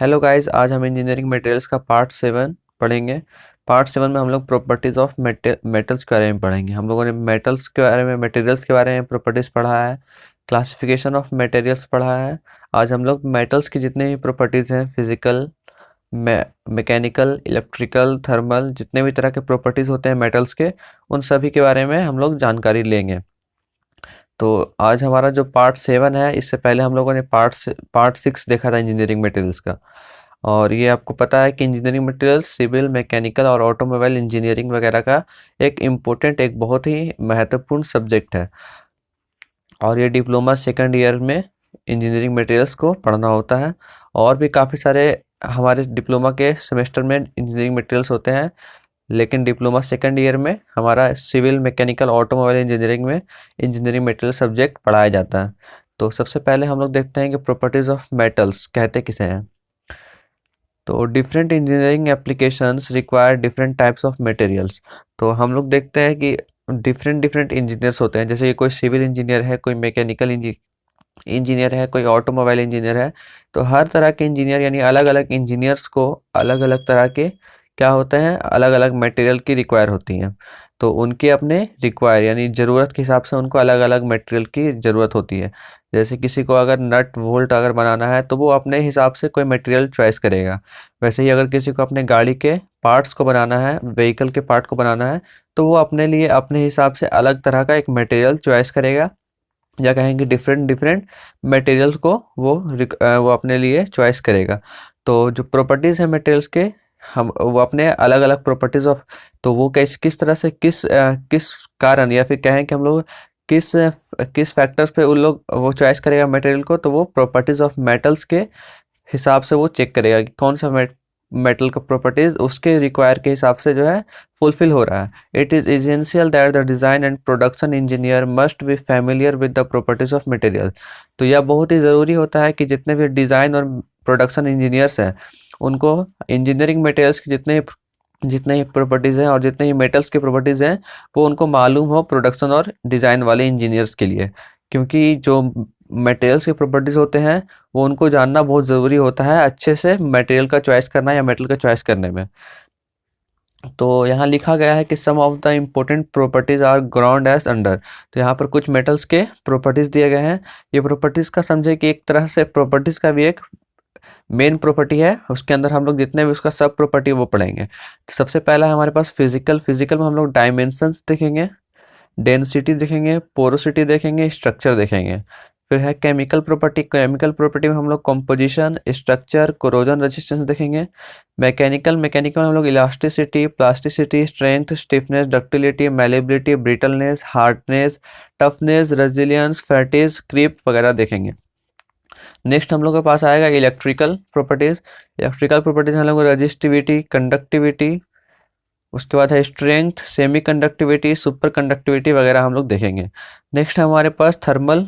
Hello guys, आज हम engineering materials का पार्ट 7 पढ़ेंगे। पार्ट 7 में हम लोग प्रॉपर्टीज़ ऑफ मेटल्स के बारे में पढ़ेंगे। हम लोगों ने मेटल्स के बारे में, मटेरियल्स के बारे में प्रॉपर्टीज़ पढ़ा है, क्लासिफिकेशन ऑफ मटेरियल्स पढ़ा है। आज हम लोग मेटल्स की जितने भी प्रॉपर्टीज़ हैं, फिजिकल, मैकेनिकल, इलेक्ट्रिकल, थर्मल, जितने भी तरह के प्रॉपर्टीज़ होते हैं मेटल्स के, उन सभी के बारे में हम लोग जानकारी लेंगे। तो आज हमारा जो पार्ट 7 है, इससे पहले हम लोगों ने पार्ट 6 देखा था इंजीनियरिंग मटेरियल्स का। और ये आपको पता है कि इंजीनियरिंग मटेरियल्स सिविल, मैकेनिकल और ऑटोमोबाइल इंजीनियरिंग वगैरह का एक इम्पोर्टेंट, एक बहुत ही महत्वपूर्ण सब्जेक्ट है। और ये डिप्लोमा सेकंड ईयर में इंजीनियरिंग मटेरियल्स को पढ़ना होता है। और भी काफ़ी सारे हमारे डिप्लोमा के सेमेस्टर में इंजीनियरिंग मटेरियल्स होते हैं, लेकिन डिप्लोमा सेकंड ईयर में हमारा सिविल, मैकेनिकल, ऑटोमोबाइल इंजीनियरिंग में इंजीनियरिंग मटेरियल सब्जेक्ट पढ़ाया जाता है। तो सबसे पहले हम लोग देखते हैं कि प्रॉपर्टीज ऑफ मेटल्स कहते किसे हैं। तो different engineering applications require different types of materials. तो हम लोग देखते हैं कि डिफरेंट डिफरेंट इंजीनियर्स होते हैं, जैसे कि कोई सिविल इंजीनियर है, कोई मैकेनिकल इंजीनियर है, कोई ऑटोमोबाइल इंजीनियर है। तो हर तरह के इंजीनियर यानी अलग अलग इंजीनियर्स को अलग अलग तरह के क्या होते हैं, अलग अलग मटेरियल की रिक्वायर होती हैं। तो उनके अपने रिक्वायर यानी ज़रूरत के हिसाब से उनको अलग अलग मटेरियल की ज़रूरत होती है। जैसे किसी को अगर नट वोल्ट अगर बनाना है तो वो अपने हिसाब से कोई मटेरियल चॉइस करेगा। वैसे ही अगर किसी को अपने गाड़ी के पार्ट्स को बनाना है, व्हीकल के पार्ट को बनाना है, तो वो अपने लिए अपने हिसाब से अलग तरह का एक मटेरियल चॉइस करेगा, या कहेंगे डिफरेंट डिफरेंट मटेरियल्स को वो अपने लिए चॉइस करेगा। तो जो प्रॉपर्टीज़ हैं मटेरियल्स के, हम वो अपने अलग अलग प्रॉपर्टीज़ ऑफ, तो वो किस तरह से किस कारण या फिर कहें कि हम लोग किस किस फैक्टर्स पे उन लोग वो चॉइस करेगा मटेरियल को, तो वो प्रॉपर्टीज़ ऑफ मेटल्स के हिसाब से वो चेक करेगा कि कौन सा मेटल का प्रॉपर्टीज उसके रिक्वायर के हिसाब से जो है फुलफिल हो रहा है। It is essential that the design and production engineer must be familiar with the properties of material. तो यह बहुत ही ज़रूरी होता है कि जितने भी डिज़ाइन और प्रोडक्शन इंजीनियर्स हैं, उनको इंजीनियरिंग मटेरियल्स की जितने ही प्रॉपर्टीज़ हैं और जितने ही मेटल्स की प्रॉपर्टीज़ हैं, वो उनको मालूम हो प्रोडक्शन और डिज़ाइन वाले इंजीनियर्स के लिए। क्योंकि जो मटेरियल्स के प्रॉपर्टीज़ होते हैं, वो उनको जानना बहुत ज़रूरी होता है अच्छे से मटेरियल का चॉइस करना या मेटल का चॉइस करने में। तो यहाँ लिखा गया है कि some of the important properties are ground as under. तो यहाँ पर कुछ मेटल्स के प्रॉपर्टीज दिए गए हैं। ये प्रॉपर्टीज का समझे कि एक तरह से प्रॉपर्टीज का भी एक मेन प्रॉपर्टी है, उसके अंदर हम लोग जितने भी उसका सब प्रॉपर्टी वो पढ़ेंगे। तो सबसे पहला है हमारे पास फिजिकल। फिजिकल में हम लोग डायमेंशंस देखेंगे, डेंसिटी देखेंगे, पोरोसिटी देखेंगे, स्ट्रक्चर देखेंगे। फिर है केमिकल प्रॉपर्टी। केमिकल प्रॉपर्टी में हम लोग कंपोजिशन, स्ट्रक्चर, कोरोजन रेजिस्टेंस देखेंगे। मैकेनिकल में हम लोग elasticity, plasticity, strength, stiffness, ductility, malleability, brittleness, hardness, toughness, resilience, fatigue, creep वगैरह देखेंगे। नेक्स्ट हम लोग के पास आएगा इलेक्ट्रिकल प्रॉपर्टीज। इलेक्ट्रिकल प्रॉपर्टीज हम लोग रजिस्टिविटी, कंडक्टिविटी, उसके बाद है strength, semi conductivity, super conductivity वगैरह हम लोग देखेंगे। नेक्स्ट है हमारे पास थर्मल।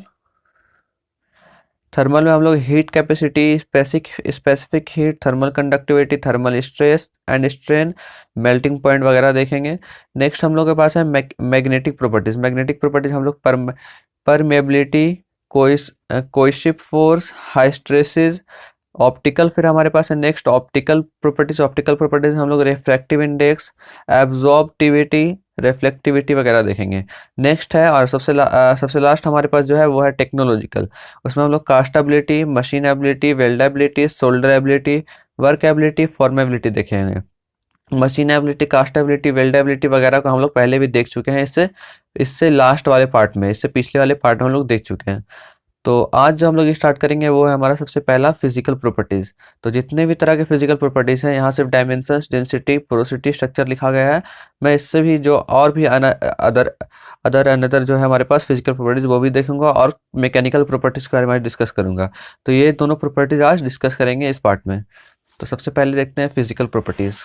थर्मल में हम लोग heat capacity, specific heat, thermal conductivity, thermal stress and strain, melting point वगैरह देखेंगे। नेक्स्ट हम लोग के पास है मैग्नेटिक प्रॉपर्टीज। मैग्नेटिक प्रॉपर्टीज हम लोग परमेबिलिटी, कोइशिप फोर्स, हाई स्ट्रेसेस, ऑप्टिकल। फिर हमारे पास है next optical properties. Optical properties हम लोग रिफ्रैक्टिव इंडेक्स, एब्जॉर्प्टिविटी, रिफ्लेक्टिविटी वगैरह देखेंगे। नेक्स्ट है और सबसे लास्ट हमारे पास जो है वो है टेक्नोलॉजिकल। उसमें हम लोग castability, machinability, weldability, solderability, workability, formability देखेंगे। मशीन एबिलिटी, कास्टेबिलिटी, वेल्डेबिलिटी वगैरह को हम लोग पहले भी देख चुके हैं। इससे इससे लास्ट वाले पार्ट में, इससे पिछले वाले पार्ट में हम लोग देख चुके हैं। तो आज जो हम लोग स्टार्ट करेंगे वो है हमारा सबसे पहला फिजिकल प्रॉपर्टीज। तो जितने भी तरह के फिजिकल प्रॉपर्टीज हैं, यहाँ सिर्फ डायमेंशंस, डेंसिटी, पोरोसिटी, स्ट्रक्चर लिखा गया है। मैं इससे भी जो और भी अदर जो है हमारे पास फिजिकल प्रॉपर्टीज वो भी देखूंगा, और मैकेनिकल प्रॉपर्टीज के बारे में डिस्कस करूंगा। तो ये दोनों प्रॉपर्टीज आज डिस्कस करेंगे इस पार्ट में। तो सबसे पहले देखते हैं फिजिकल प्रॉपर्टीज।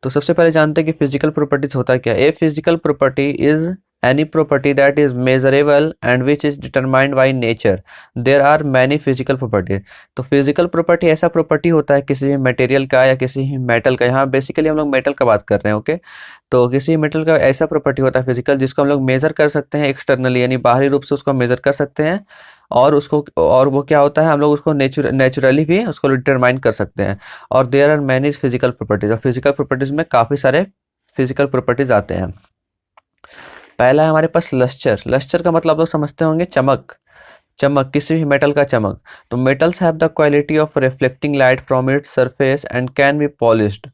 तो सबसे पहले जानते हैं कि फिजिकल प्रॉपर्टीज होता क्या है। A physical property is any property that is measurable and which is determined by nature. There are many physical properties. तो फिजिकल प्रॉपर्टी ऐसा प्रॉपर्टी होता है किसी भी मटेरियल का या किसी भी मेटल का। यहाँ बेसिकली हम लोग मेटल का बात कर रहे हैं, ओके। तो किसी मेटल का ऐसा प्रॉपर्टी होता है फिजिकल जिसको हम लोग मेजर कर सकते हैं एक्सटर्नली, यानी बाहरी रूप से उसको मेजर कर सकते हैं, और वो क्या होता है, हम लोग उसको नेचुरली भी उसको डिटरमाइन कर सकते हैं। और there are many physical properties, और फिजिकल प्रॉपर्टीज में काफ़ी सारे फिजिकल प्रॉपर्टीज आते हैं। पहला है हमारे पास लस्चर। लस्चर का मतलब लोग समझते होंगे चमक, चमक, किसी भी मेटल का चमक। तो metals have the quality of reflecting light from its surface and can be polished.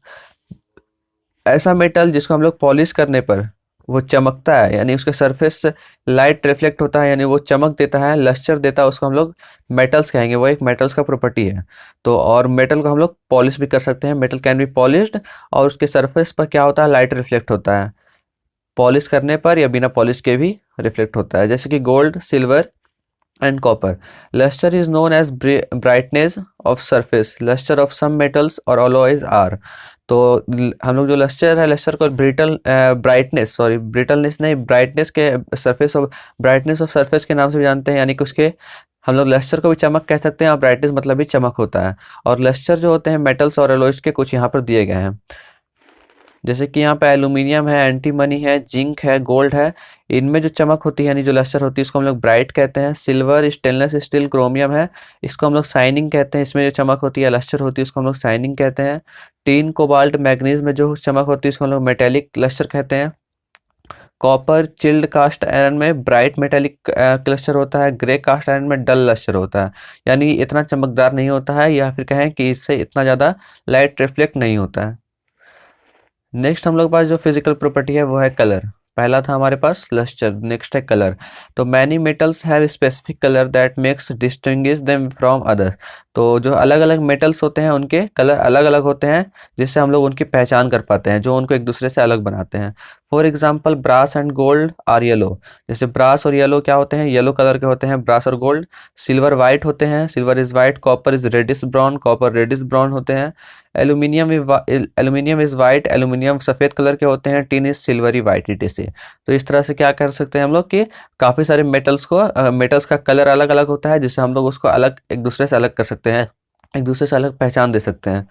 ऐसा मेटल जिसको हम लोग पॉलिश करने पर वो चमकता है, यानी उसके सरफेस से लाइट रिफ्लेक्ट होता है, यानी वो चमक देता है, लस्टर देता है, उसको हम लोग मेटल्स कहेंगे। वो एक मेटल्स का प्रॉपर्टी है। तो और मेटल को हम लोग पॉलिश भी कर सकते हैं, मेटल कैन बी पॉलिश्ड, और उसके सरफेस पर क्या होता है, लाइट रिफ्लेक्ट होता है, पॉलिश करने पर या बिना पॉलिश के भी रिफ्लेक्ट होता है, जैसे कि gold, silver and copper. Luster is known as brightness of surface. Luster of some metals or alloys are. तो हम लोग जो लस्टर है, लस्टर को ब्रिटलनेस नहीं, ब्राइटनेस के surface of brightness of surface के नाम से भी जानते हैं, यानी कि उसके हम लोग लस्टर को भी चमक कह सकते हैं, और ब्राइटनेस मतलब भी चमक होता है। और लस्टर जो होते हैं मेटल्स और एलॉयज के कुछ यहाँ पर दिए गए हैं, जैसे कि यहाँ पे एल्यूमिनियम है, एंटीमनी है, जिंक है, गोल्ड है। इनमें जो चमक होती है, यानी जो लस्टर होती है, इसको हम लोग ब्राइट कहते हैं। सिल्वर, स्टेनलेस स्टील, क्रोमियम है, इसको हम लोग शाइनिंग कहते हैं। इसमें जो चमक होती है, लस्टर होती है, इसको हम लोग शाइनिंग कहते हैं। टीन, कोबाल्ट, मैग्नीज में जो चमक होती है, इसको हम लोग मेटेलिक लस्टर कहते हैं। कॉपर, चिल्ड कास्ट आयरन में ब्राइट मेटेलिक क्लस्टर होता है। ग्रे कास्ट आयरन में डल लस्टर होता है, यानी इतना चमकदार नहीं होता है, या फिर कहें कि इससे इतना ज़्यादा लाइट रिफ्लेक्ट नहीं होता है। नेक्स्ट हम लोग के पास जो फिजिकल प्रॉपर्टी है वो है कलर। पहला था हमारे पास लस्टर, नेक्स्ट है कलर। तो many metals have specific colour that makes distinguish them from other. तो जो अलग अलग मेटल्स होते हैं उनके कलर अलग अलग होते हैं, जिससे हम लोग उनकी पहचान कर पाते हैं, जो उनको एक दूसरे से अलग बनाते हैं। For example brass and gold are yellow. जैसे ब्रास और येलो क्या होते हैं, येलो कलर के होते हैं ब्रास और गोल्ड। सिल्वर वाइट होते हैं, silver is white. Copper is reddish brown, copper reddish brown होते हैं। एल्यूमिनियम इज वाइट, एल्यूमिनियम सफ़ेद कलर के होते हैं। टिन इज सिल्वरी वाइट इट से। तो इस तरह से क्या कर सकते हैं हम लोग कि काफ़ी सारे मेटल्स का कलर अलग अलग होता है, जिससे हम लोग उसको अलग एक दूसरे से अलग कर सकते हैं, एक दूसरे से अलग पहचान दे सकते हैं।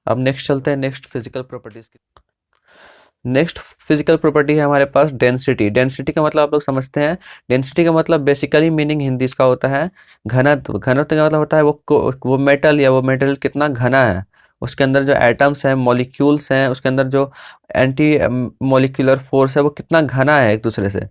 अब नेक्स्ट चलते हैं नेक्स्ट फिजिकल प्रॉपर्टीज की। नेक्स्ट फिजिकल प्रॉपर्टी है हमारे पास डेंसिटी। डेंसिटी का मतलब आप लोग समझते हैं। डेंसिटी का मतलब बेसिकली मीनिंग हिंदी इसका होता है घनत्व। घनत्व का मतलब होता है वो मेटल या वो मेटल कितना घना है, उसके अंदर जो एटम्स हैं, मॉलिक्यूल्स हैं, उसके अंदर जो एंटी मॉलिक्यूलर फोर्स है वो कितना घना है एक दूसरे से।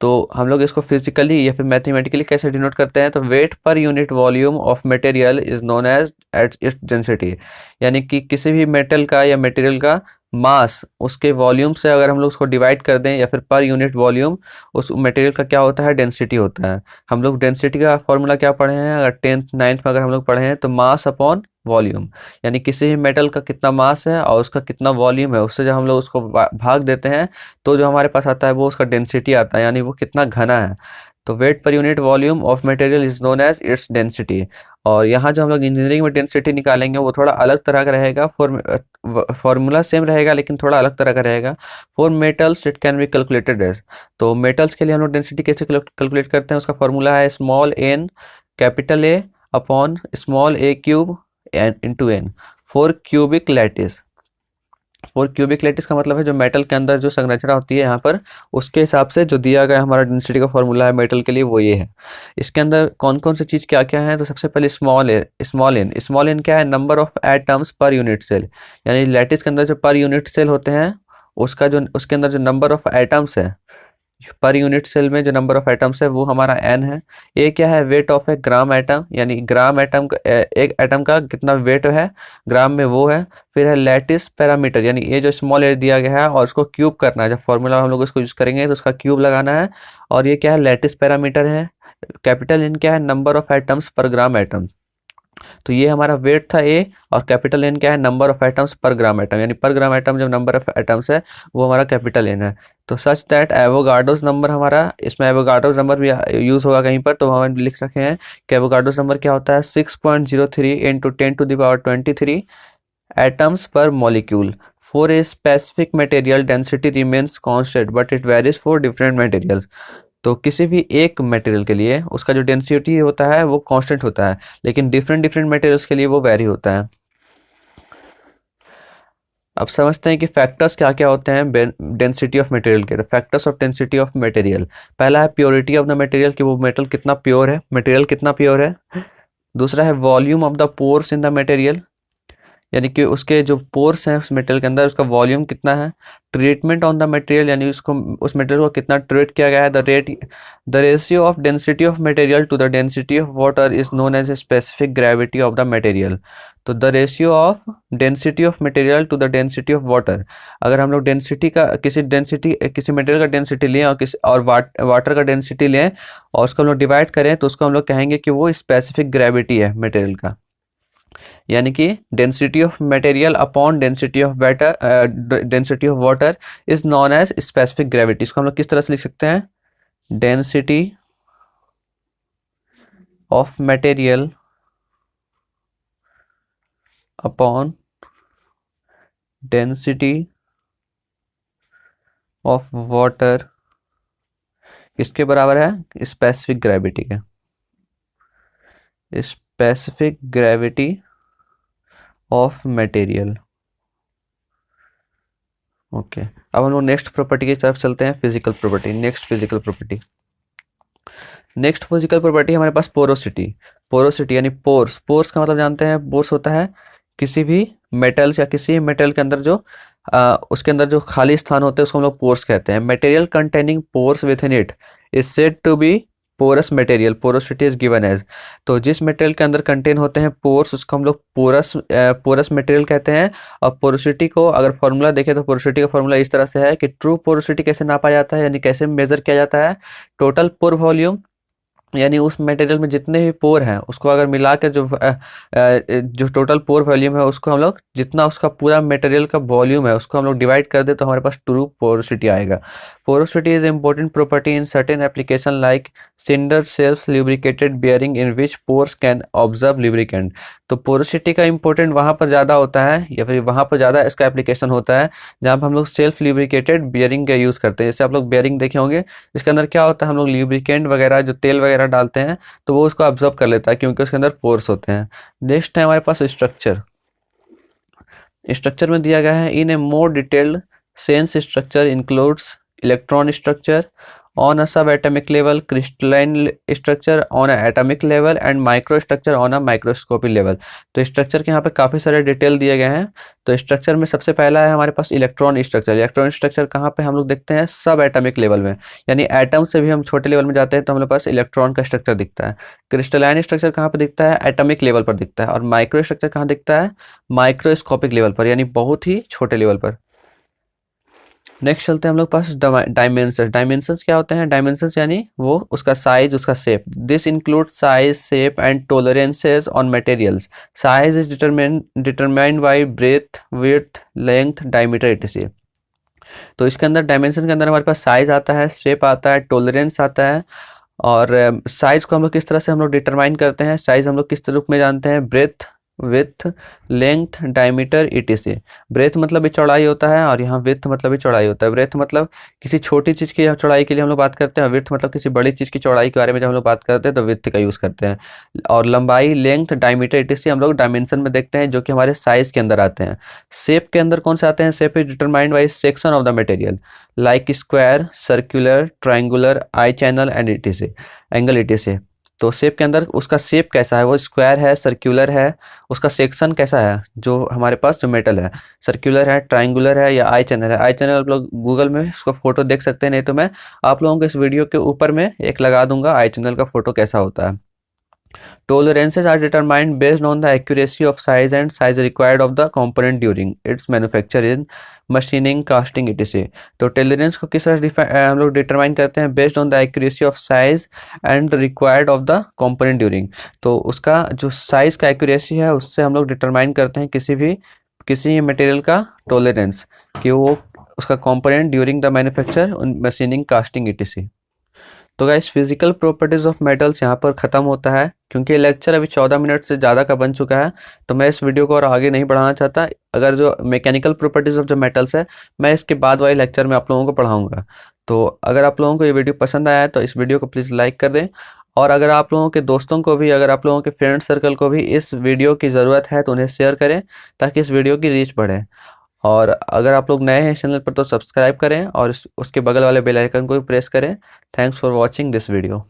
तो हम लोग इसको फिजिकली या फिर मैथमेटिकली कैसे डिनोट करते हैं, तो weight per unit volume of material is known as at its density. यानी कि किसी भी मेटल का या मटेरियल का मास उसके वॉल्यूम से अगर हम लोग उसको डिवाइड कर दें, या फिर पर यूनिट वॉल्यूम उस मटेरियल का क्या होता है, डेंसिटी होता है। हम लोग डेंसिटी का फॉर्मूला क्या पढ़े हैं, अगर 10th 9th में अगर हम लोग पढ़े हैं, तो मास अपॉन वॉल्यूम, यानी किसी भी मेटल का कितना मास है और उसका कितना वॉल्यूम है, उससे जब हम लोग उसको भाग देते हैं तो जो हमारे पास आता है वो उसका डेंसिटी आता है, यानी वो कितना घना है। तो weight per unit volume of material is known as its density. और यहाँ जो हम लोग इंजीनियरिंग में डेंसिटी निकालेंगे वो थोड़ा अलग तरह का रहेगा। फॉर्मूला सेम रहेगा लेकिन थोड़ा अलग तरह का रहेगा। For metals it can be calculated as. तो मेटल्स के लिए हम लोग डेंसिटी कैसे कैलकुलेट करते हैं, उसका फॉर्मूला है small n capital A upon small a cube into n for cubic lattice. और क्यूबिक लैटिस का मतलब है जो मेटल के अंदर जो संरचना होती है यहाँ पर, उसके हिसाब से जो दिया गया हमारा डेंसिटी का फॉर्मूला है मेटल के लिए वो ये है। इसके अंदर कौन कौन सी चीज़ क्या क्या है, तो सबसे पहले स्मॉल एन क्या है, number of atoms per unit cell. यानी लैटिस के अंदर जो पर यूनिट सेल होते हैं उसके अंदर जो नंबर ऑफ एटम्स है, पर यूनिट सेल में जो नंबर ऑफ एटम्स है वो हमारा एन है। ये क्या है, weight of A gram atom, यानी ग्राम एटम एक एटम का कितना वेट है ग्राम में वो है। फिर है लैटिस पैरामीटर, यानी ये जो स्मॉल ए दिया गया है और उसको क्यूब करना है, जब फॉर्मूला हम लोग इसको यूज़ करेंगे तो उसका क्यूब लगाना है। और ये क्या है, लैटिस पैरामीटर है। कैपिटल एन क्या है, नंबर ऑफ एटम्स पर ग्राम एटम। तो ये हमारा वेट था ए, और कैपिटल एन क्या है, नंबर ऑफ एटम्स पर ग्राम एटम, यानी पर ग्राम एटम जब नंबर ऑफ एटम्स है वो हमारा कैपिटल एन है। तो सच दैट एवोगाड्रोस नंबर हमारा, इसमें एवोगाड्रोस नंबर भी यूज़ होगा कहीं पर, तो हम लिख सकते हैं कि एवोगाड्रोस नंबर क्या होता है, 6.03 इंटू 10⁻23 एटम्स पर molecule. For a specific material density remains constant but it varies for different materials. तो किसी भी एक मटेरियल के लिए उसका जो डेंसिटी होता है वो कांस्टेंट होता है, लेकिन डिफरेंट डिफरेंट मटेरियल्स के लिए वो वेरी होता है। अब समझते हैं कि फैक्टर्स क्या क्या होते हैं डेंसिटी ऑफ मटेरियल के। तो factors of density of material, पहला है प्योरिटी ऑफ द मटेरियल, कि वो मेटल कितना प्योर है, मटेरियल कितना प्योर है। दूसरा है volume of the pores in the material, यानी कि उसके जो पोर्स हैं उस मटेरियल के अंदर उसका वॉल्यूम कितना है। ट्रीटमेंट ऑन द मटेरियल, यानी उसको उस मटेरियल को कितना ट्रीट किया गया है। The ratio of density of material to the density of water is known as a specific gravity of the material. तो the ratio of density of material to the density of water, अगर हम लोग density का किसी material का density लें और water का डेंसिटी लें और उसको हम लोग डिवाइड करें तो उसको हम लोग कहेंगे कि वो स्पेसिफिक ग्रेविटी है मटेरियल का, यानी कि density of material upon density of water is known as specific gravity. इसको हम लोग किस तरह से लिख सकते हैं, density of material upon density of water किसके बराबर है, स्पेसिफिक ग्रेविटी के, specific gravity of material. Okay, अब हम लोग नेक्स्ट प्रॉपर्टी की तरफ चलते हैं, physical property. Next physical property हमारे पास पोरोसिटी यानी पोर्स का मतलब जानते हैं, पोर्स होता है किसी भी मेटल्स या किसी मेटल के अंदर जो उसके अंदर जो खाली स्थान होते हैं उसको हम लोग पोर्स कहते हैं। Material containing pores within it is said to be porous material, porosity is given as. तो जिस मटेरियल के अंदर कंटेन होते हैं पोर्स उसको हम लोग पोरस मटेरियल कहते हैं। और पोरोसिटी को अगर फॉर्मूला देखें तो पोरोसिटी का फॉर्मूला इस तरह से है कि ट्रू पोरोसिटी कैसे नापा जाता है, यानी कैसे मेजर किया जाता है, टोटल पोर वॉल्यूम, यानी उस मटेरियल में जितने भी पोर हैं उसको अगर मिला कर जो टोटल पोर वॉल्यूम है उसको हम लोग जितना उसका पूरा मटेरियल का वॉल्यूम है उसको हम लोग डिवाइड कर दे तो हमारे पास ट्रू पोरोसिटी आएगा। Porosity is important property in certain application like sinter self lubricated bearing in which pores can observe lubricant. तो पोरोसिटी का इंपॉर्टेंट वहाँ पर ज़्यादा होता है या फिर वहाँ पर ज़्यादा इसका एप्लीकेशन होता है जहाँ पर हम लोग सेल्फ लुब्रिकेटेड बियरिंग का यूज़ करते हैं। जैसे आप लोग बियरिंग देखे होंगे, इसके अंदर क्या होता है, हम लोग लुब्रिकेंट वगैरह जो तेल वगैरह डालते हैं तो वो उसको ऑब्जर्व कर लेता है क्योंकि उसके अंदर पोर्स होते हैं। नेक्स्ट है हमारे पास स्ट्रक्चर में दिया गया है, in a more detailed sense structure includes electron structure on a subatomic level, crystalline structure on a atomic level and microstructure on a microscopic level। तो स्ट्रक्चर के यहाँ पे काफ़ी सारे डिटेल दिए गए हैं। तो स्ट्रक्चर में सबसे पहला है हमारे पास इलेक्ट्रॉन स्ट्रक्चर कहाँ पे हम लोग देखते हैं, सब एटॉमिक लेवल में, यानी एटम से भी हम छोटे लेवल में जाते हैं तो हमारे पास इलेक्ट्रॉन का स्ट्रक्चर दिखता है। क्रिस्टलाइन स्ट्रक्चर कहाँ पर दिखता है, एटॉमिक लेवल पर दिखता है। और माइक्रो स्ट्रक्चर कहाँ दिखता है, माइक्रोस्कोपिक लेवल पर, यानी बहुत ही छोटे लेवल पर। नेक्स्ट चलते हैं हम लोग पास डायमेंशंस क्या होते हैं, डायमेंशंस यानी वो उसका साइज, उसका shape. This include size, shape and tolerances on materials. Size is determined by breath, width, length, diameter etc। तो इसके अंदर डायमेंशन के अंदर हमारे पास साइज आता है, शेप आता है, टॉलरेंस आता है। और साइज को हम लोग किस तरह से हम लोग डिटरमाइन करते हैं, साइज हम लोग किस रूप में जानते हैं, breadth, with, length, diameter etc। Breadth मतलब भी चौड़ाई होता है और यहाँ विथ मतलब भी चौड़ाई होता है। ब्रेथ मतलब किसी छोटी चीज़ की चौड़ाई के लिए हम लोग बात करते हैं और विथ मतलब किसी बड़ी चीज़ की चौड़ाई के बारे में जब हम लोग बात करते हैं तो विथ का यूज़ करते हैं। और लंबाई, लेंथ, डायमीटर etc हम लोग डायमेंशन में देखते हैं जो कि हमारे साइज के अंदर आते हैं। शेप के अंदर कौन से आते हैं, shape is determined by section of the material like square, circular, triangular, I channel and etc, angle etc। तो शेप के अंदर उसका शेप कैसा है, वो स्क्वायर है, सर्कुलर है, उसका सेक्शन कैसा है, जो हमारे पास जो मेटल है सर्कुलर है, ट्राइंगुलर है या आई चैनल है। आई चैनल आप लोग गूगल में उसका फोटो देख सकते हैं, नहीं तो मैं आप लोगों को इस वीडियो के ऊपर में एक लगा दूंगा आई चैनल का फोटो कैसा होता है। Tolerances are determined based on the accuracy of size and size required of the component during its manufacture in machining, casting etc। तो टॉलरेंस को किस तरह हम लोग डिटरमाइन करते हैं, based on the accuracy of size and required of the component during. तो उसका जो साइज का एक्यूरेसी है उससे हम लोग डिटरमाइन करते हैं किसी मटेरियल का टॉलरेंस, कि वो उसका component during the manufacture, machining, casting etc। तो guys physical properties of metals यहाँ पर ख़त्म होता है क्योंकि लेक्चर अभी 14 मिनट से ज़्यादा का बन चुका है, तो मैं इस वीडियो को और आगे नहीं बढ़ाना चाहता। अगर जो मैकेनिकल प्रॉपर्टीज ऑफ जो मेटल्स है मैं इसके बाद वाले लेक्चर में आप लोगों को पढ़ाऊँगा। तो अगर आप लोगों को ये वीडियो पसंद आया है तो इस वीडियो को प्लीज़ लाइक कर दें, और अगर आप लोगों के दोस्तों को भी, अगर आप लोगों के फ्रेंड सर्कल को भी इस वीडियो की ज़रूरत है तो उन्हें शेयर करें ताकि इस वीडियो की रीच बढ़े। और अगर आप लोग नए हैं चैनल पर तो सब्सक्राइब करें और उसके बगल वाले बेल आइकन को भी प्रेस करें। Thanks for watching this video.